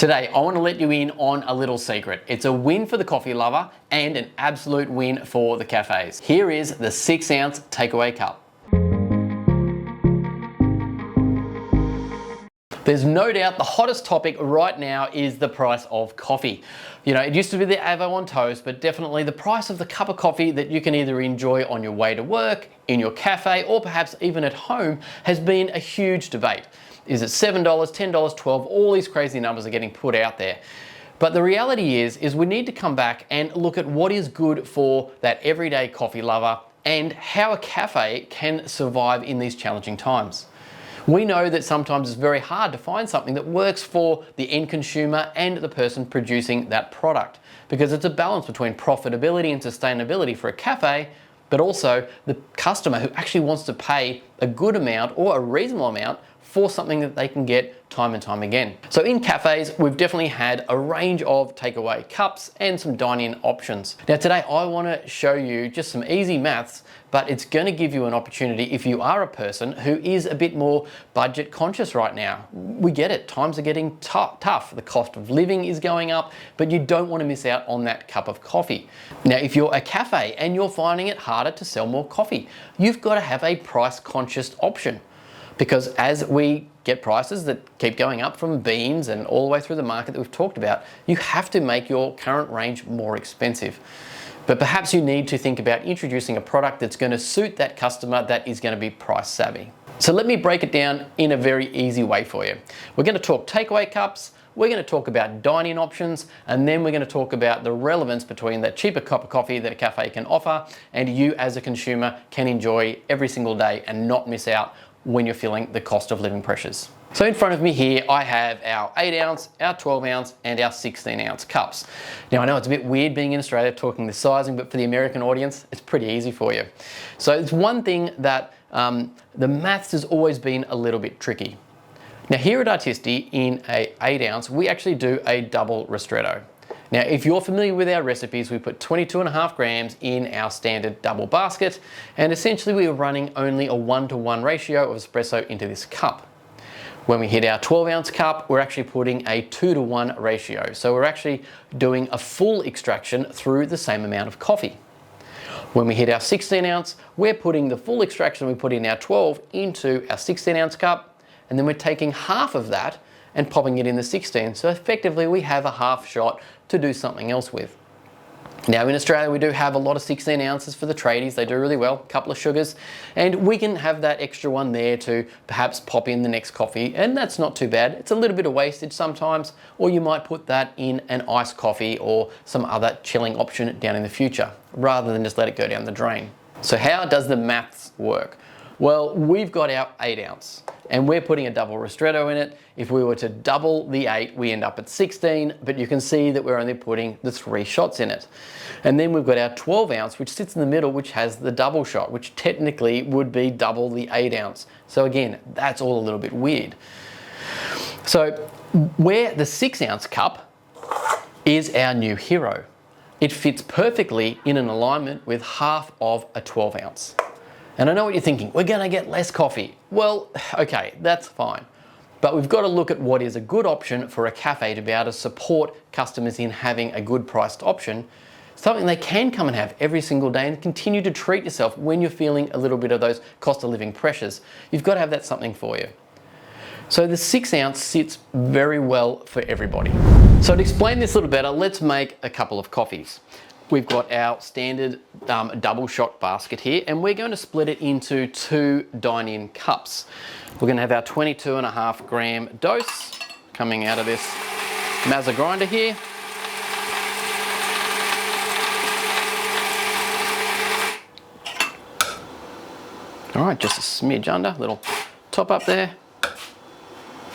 Today, I want to let you in on a little secret. It's a win for the coffee lover and an absolute win for the cafes. Here is the 6-ounce takeaway cup. There's no doubt the hottest topic right now is the price of coffee. You know, it used to be the Avo on toast, but definitely the price of the cup of coffee that you can either enjoy on your way to work, in your cafe, or perhaps even at home has been a huge debate. Is it $7, $10, $12? All these crazy numbers are getting put out there. But the reality is we need to come back and look at what is good for that everyday coffee lover and how a cafe can survive in these challenging times. We know that sometimes it's very hard to find something that works for the end consumer and the person producing that product, because it's a balance between profitability and sustainability for a cafe, but also the customer who actually wants to pay a good amount or a reasonable amount for something that they can get time and time again. So in cafes, we've definitely had a range of takeaway cups and some dine-in options. Now today, I want to show you just some easy maths, but it's going to give you an opportunity if you are a person who is a bit more budget conscious right now. We get it, times are getting tough. The cost of living is going up, but you don't want to miss out on that cup of coffee. Now, if you're a cafe and you're finding it harder to sell more coffee, you've got to have a price conscious option. Because as we get prices that keep going up from beans and all the way through the market that we've talked about, you have to make your current range more expensive. But perhaps you need to think about introducing a product that's going to suit that customer that is going to be price savvy. So let me break it down in a very easy way for you. We're going to talk takeaway cups, we're going to talk about dine-in options, and then we're going to talk about the relevance between that cheaper cup of coffee that a cafe can offer and you as a consumer can enjoy every single day and not miss out when you're feeling the cost of living pressures. So in front of me here, I have our 8-ounce, our 12-ounce, and our 16-ounce cups. Now I know it's a bit weird being in Australia talking the sizing, but for the American audience, it's pretty easy for you. So it's one thing that the maths has always been a little bit tricky. Now here at Artisti, in a 8-ounce, we actually do a double ristretto. Now, if you're familiar with our recipes, we put 22.5 grams in our standard double basket, and essentially we are running only a 1-to-1 ratio of espresso into this cup. When we hit our 12-ounce cup, we're actually putting a 2-to-1 ratio. So we're actually doing a full extraction through the same amount of coffee. When we hit our 16-ounce, we're putting the full extraction we put in our 12 into our 16-ounce cup, and then we're taking half of that and popping it in the 16. So effectively we have a half shot to do something else with. Now in Australia we do have a lot of 16 ounces for the tradies, they do really well, a couple of sugars, and we can have that extra one there to perhaps pop in the next coffee, and that's not too bad. It's a little bit of wastage sometimes, or you might put that in an iced coffee or some other chilling option down in the future, rather than just let it go down the drain. So how does the maths work? Well, we've got our 8-ounce and we're putting a double ristretto in it. If we were to double the 8, we end up at 16, but you can see that we're only putting the 3 shots in it. And then we've got our 12-ounce, which sits in the middle, which has the double shot, which technically would be double the 8-ounce. So again, that's all a little bit weird. So where the 6-ounce cup is our new hero. It fits perfectly in an alignment with half of a 12-ounce. And I know what you're thinking, we're gonna get less coffee. Well, okay, that's fine. But we've got to look at what is a good option for a cafe to be able to support customers in having a good priced option, something they can come and have every single day and continue to treat yourself when you're feeling a little bit of those cost of living pressures. You've got to have that something for you. So the 6-ounce sits very well for everybody. So to explain this a little better, let's make a couple of coffees. We've got our standard double shot basket here, and we're going to split it into 2 dine-in cups. We're going to have our 22.5 gram dose coming out of this Mazza grinder here. All right, just a smidge under, little top up there.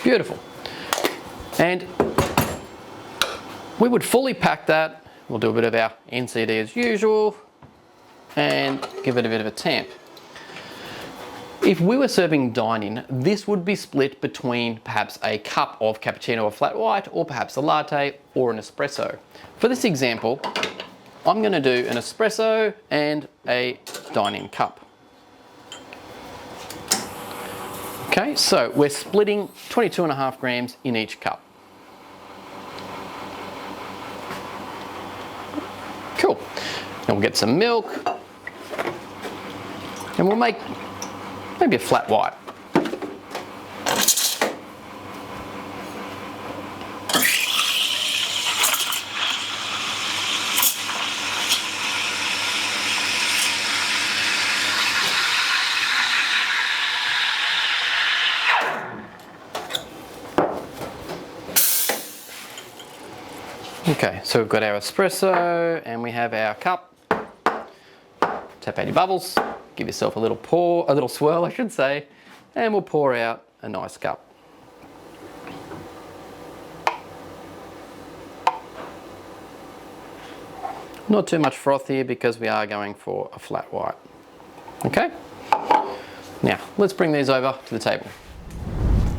Beautiful. And we would fully pack that. We'll do a bit of our NCD as usual and give it a bit of a tamp. If we were serving dine-in, this would be split between perhaps a cup of cappuccino or flat white, or perhaps a latte or an espresso. For this example, I'm going to do an espresso and a dine-in cup. Okay, so we're splitting 22.5 grams in each cup. we'll get some milk, and we'll make maybe a flat white. Okay, so we've got our espresso and we have our cup. Tap out your bubbles, give yourself a little pour, a little swirl I should say, and we'll pour out a nice cup. Not too much froth here because we are going for a flat white. Okay, now let's bring these over to the table.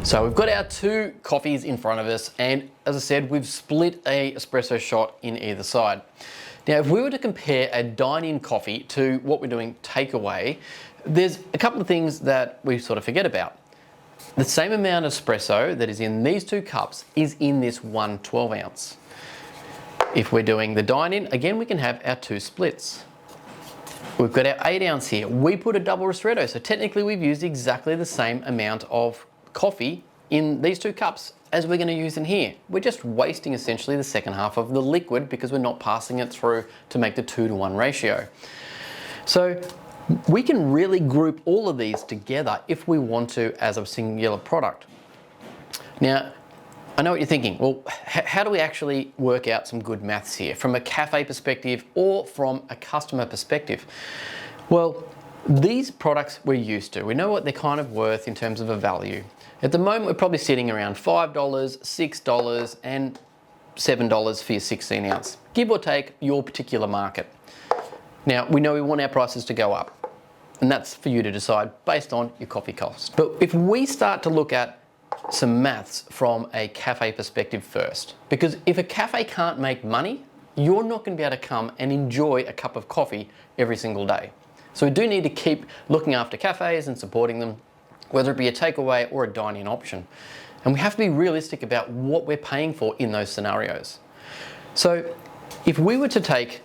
So we've got our two coffees in front of us, and as I said, we've split a espresso shot in either side. Now, if we were to compare a dine-in coffee to what we're doing takeaway, there's a couple of things that we sort of forget about. The same amount of espresso that is in these two cups is in this one 12 ounce. If we're doing the dine-in, again, we can have our two splits. We've got our 8 ounce here. We put a double ristretto, so technically we've used exactly the same amount of coffee in these two cups as we're going to use in here. We're just wasting essentially the second half of the liquid because we're not passing it through to make the 2-to-1 ratio. So we can really group all of these together if we want to as a singular product. Now, I know what you're thinking. Well, how do we actually work out some good maths here from a cafe perspective or from a customer perspective? Well, these products we're used to. We know what they're kind of worth in terms of a value. At the moment, we're probably sitting around $5, $6, and $7 for your 16 ounce, give or take your particular market. Now, we know we want our prices to go up, and that's for you to decide based on your coffee cost. But if we start to look at some maths from a cafe perspective first, because if a cafe can't make money, you're not going to be able to come and enjoy a cup of coffee every single day. So we do need to keep looking after cafes and supporting them, whether it be a takeaway or a dine-in option. And we have to be realistic about what we're paying for in those scenarios. So if we were to take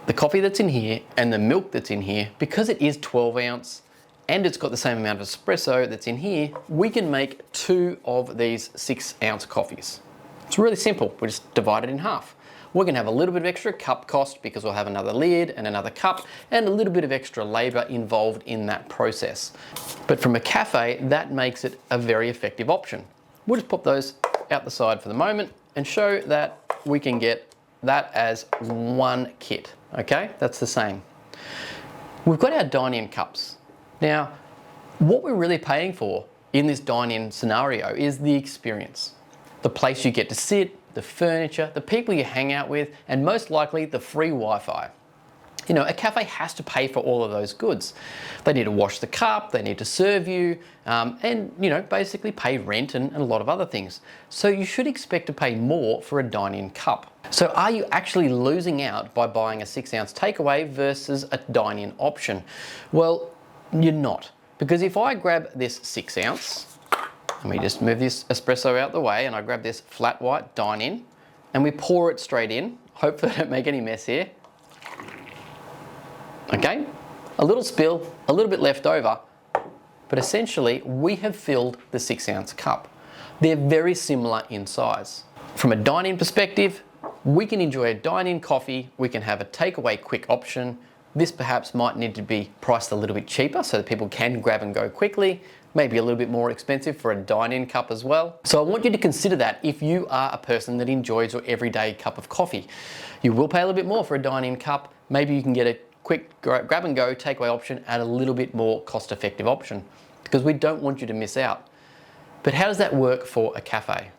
the coffee that's in here and the milk that's in here, because it is 12 ounce and it's got the same amount of espresso that's in here, we can make 2 of these 6 ounce coffees. It's really simple. We just divide it in half. We're going to have a little bit of extra cup cost because we'll have another lid and another cup and a little bit of extra labor involved in that process. But from a cafe, that makes it a very effective option. We'll just pop those out the side for the moment and show that we can get that as one kit. Okay, that's the same. We've got our dine-in cups. Now, what we're really paying for in this dine-in scenario is the experience. The place you get to sit, the furniture, the people you hang out with, and most likely the free Wi-Fi. You know, a cafe has to pay for all of those goods. They need to wash the cup, they need to serve you, and you know, basically pay rent and a lot of other things. So you should expect to pay more for a dine-in cup. So are you actually losing out by buying a 6 ounce takeaway versus a dine-in option? Well, you're not. Because if I grab this 6 ounce, let me just move this espresso out the way and I grab this flat white dine-in and we pour it straight in. Hopefully I don't make any mess here. Okay, a little spill, a little bit left over, but essentially we have filled the 6 ounce cup. They're very similar in size. From a dine-in perspective, we can enjoy a dine-in coffee, we can have a takeaway quick option. This perhaps might need to be priced a little bit cheaper so that people can grab and go quickly. Maybe a little bit more expensive for a dine-in cup as well. So I want you to consider that if you are a person that enjoys your everyday cup of coffee. You will pay a little bit more for a dine-in cup. Maybe you can get a quick grab and go takeaway option at a little bit more cost-effective option because we don't want you to miss out. But how does that work for a cafe?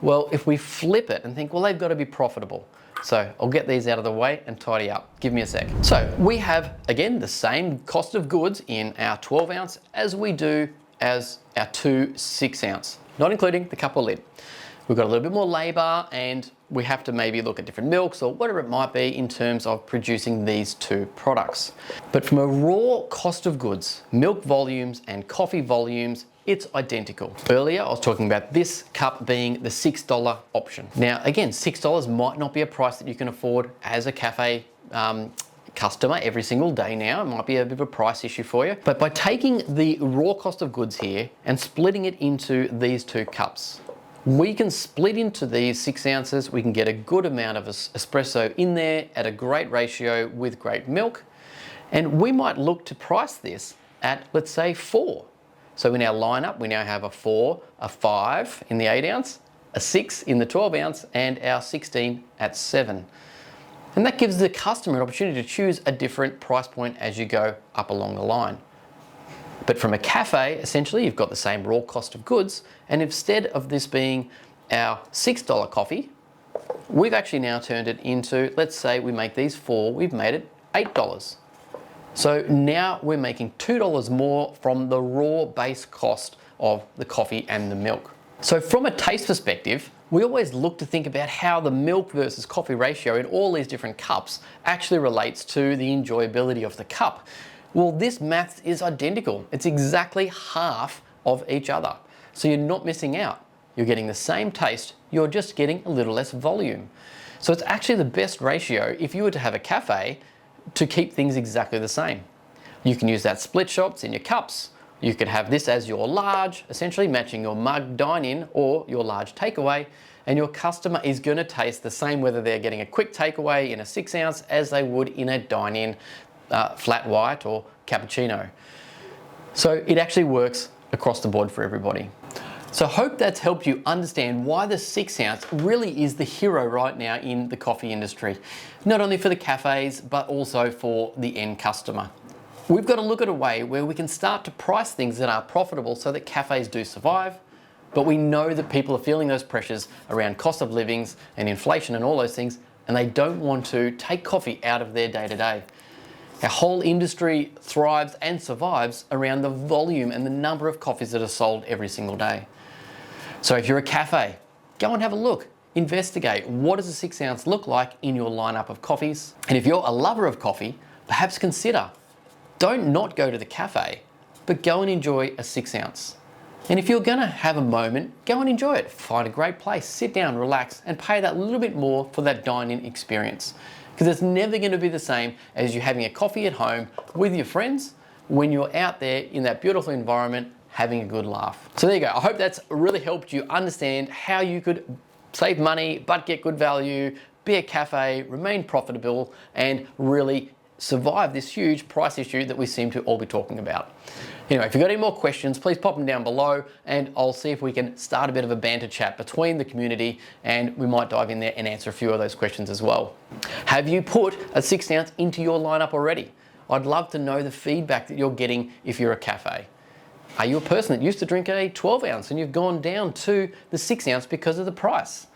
Well, if we flip it and think, well, they've got to be profitable. So I'll get these out of the way and tidy up. Give me a sec. So we have, again, the same cost of goods in our 12 ounce as we do as our 2 6 ounce, not including the cup or lid. We've got a little bit more labor and we have to maybe look at different milks or whatever it might be in terms of producing these two products. But from a raw cost of goods, milk volumes and coffee volumes, it's identical. Earlier, I was talking about this cup being the $6 option. Now, again, $6 might not be a price that you can afford as a cafe customer every single day now. It might be a bit of a price issue for you. But by taking the raw cost of goods here and splitting it into these 2 cups, we can split into these 6 ounces. We can get a good amount of espresso in there at a great ratio with great milk. And we might look to price this at, let's say, 4. So in our lineup, we now have a 4, a 5 in the 8 ounce, a 6 in the 12 ounce, and our 16 at 7. And that gives the customer an opportunity to choose a different price point as you go up along the line. But from a cafe, essentially, you've got the same raw cost of goods, and instead of this being our $6 coffee, we've actually now turned it into, let's say we make these 4, we've made it $8. So now we're making $2 more from the raw base cost of the coffee and the milk. So from a taste perspective, we always look to think about how the milk versus coffee ratio in all these different cups actually relates to the enjoyability of the cup. Well, this math is identical. It's exactly half of each other. So you're not missing out. You're getting the same taste, you're just getting a little less volume. So it's actually the best ratio if you were to have a cafe to keep things exactly the same. You can use that split shots in your cups. You could have this as your large, essentially matching your mug dine-in or your large takeaway, and your customer is going to taste the same whether they're getting a quick takeaway in a 6 ounce as they would in a dine-in flat white or cappuccino. So it actually works across the board for everybody. So I hope that's helped you understand why the 6 ounce really is the hero right now in the coffee industry, not only for the cafes, but also for the end customer. We've got to look at a way where we can start to price things that are profitable so that cafes do survive, but we know that people are feeling those pressures around cost of livings and inflation and all those things, and they don't want to take coffee out of their day-to-day. Our whole industry thrives and survives around the volume and the number of coffees that are sold every single day. So if you're a cafe, go and have a look. Investigate, what does a 6 ounce look like in your lineup of coffees? And if you're a lover of coffee, perhaps consider, don't not go to the cafe, but go and enjoy a 6 ounce. And if you're gonna have a moment, go and enjoy it. Find a great place, sit down, relax, and pay that little bit more for that dine-in experience. Because it's never going to be the same as you having a coffee at home with your friends when you're out there in that beautiful environment having a good laugh. So there you go. I hope that's really helped you understand how you could save money but get good value, be a cafe, remain profitable, and really survive this huge price issue that we seem to all be talking about. Anyway, if you've got any more questions, please pop them down below and I'll see if we can start a bit of a banter chat between the community, and we might dive in there and answer a few of those questions as well. Have you put a 6 ounce into your lineup already? I'd love to know the feedback that you're getting if you're a cafe. Are you a person that used to drink a 12 ounce and you've gone down to the 6 ounce because of the price?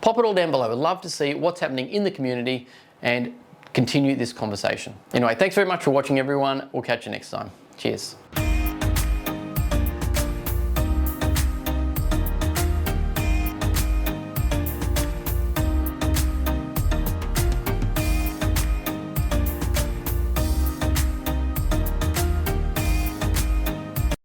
Pop it all down below. I'd love to see what's happening in the community and continue this conversation. Anyway, thanks very much for watching, everyone. We'll catch you next time. Cheers.